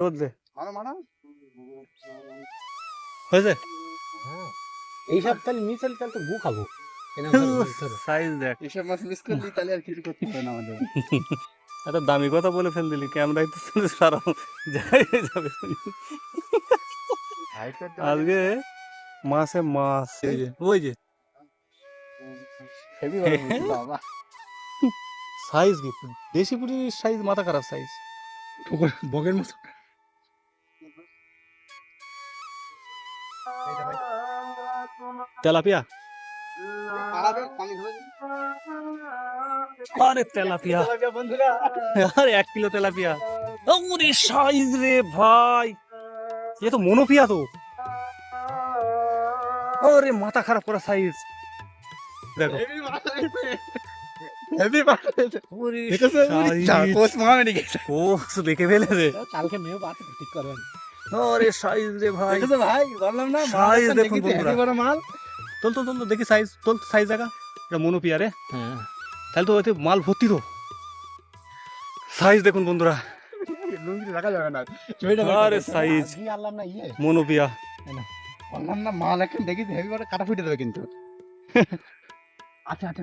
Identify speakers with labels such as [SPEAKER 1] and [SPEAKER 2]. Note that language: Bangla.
[SPEAKER 1] রোদ দে
[SPEAKER 2] মারো মারো
[SPEAKER 1] হয়েছে
[SPEAKER 3] এইসব তাহলে মিশাল তাহলে তো গু খাবো
[SPEAKER 1] সাইজ দেখ
[SPEAKER 2] এইসব মাছ মিস করলি তাহলে আর কিছু করতে হবে না আমাদের
[SPEAKER 1] এত দামি কথা বলে ফেল দিলি ক্যামেরায় তো সারা যাই যাবে আজকে মাছে মাছ এই যে ওই যে
[SPEAKER 2] হেভি বাবা
[SPEAKER 1] সাইজ কি দেশি পুরির সাইজ মাথা খারাপ সাইজ
[SPEAKER 3] বগের মতো
[SPEAKER 1] তেলাপিয়া
[SPEAKER 2] পানি ধরে
[SPEAKER 1] আরে তেলাপিয়া
[SPEAKER 2] বন্ধুরা
[SPEAKER 1] আরে 1 কিলো তেলাপিয়া ওরে সাইজ রে ভাই এ তো মনোপিয়া তো আরে মাথা খারাপ করা সাইজ দেখো
[SPEAKER 2] হেভি মাছ
[SPEAKER 1] ওরে
[SPEAKER 2] দেখেছো
[SPEAKER 1] size।
[SPEAKER 2] কোচ মামা নাকি
[SPEAKER 1] কোষ দেখে ফেলেছে
[SPEAKER 3] কালকে মেয়ে বাদ ঠিক করবেন
[SPEAKER 1] আরে সাইজ রে ভাই
[SPEAKER 2] দেখেছো ভাই বললাম না
[SPEAKER 1] Size দেখুন বন্ধুরা।
[SPEAKER 2] বড় মাল
[SPEAKER 1] তোল তোল তোল তোল, দেখি সাইজ তোল সাইজ দেখা এটা মনোপিয়া রে
[SPEAKER 3] হ্যাঁ
[SPEAKER 1] তাহলে তো এতে মাল ভর্তি তো সাইজ দেখুন বন্ধুরা
[SPEAKER 2] লুঙ্গি রাখা যাবে না
[SPEAKER 1] আরে সাইজ
[SPEAKER 3] আজকে আনলাম না ইয়ে
[SPEAKER 1] মনোপিয়া
[SPEAKER 2] বললাম না মাল এখন দেখি হেভি বড় কাটা ফুটে দেবে কিন্তু আচ্ছা আচ্ছা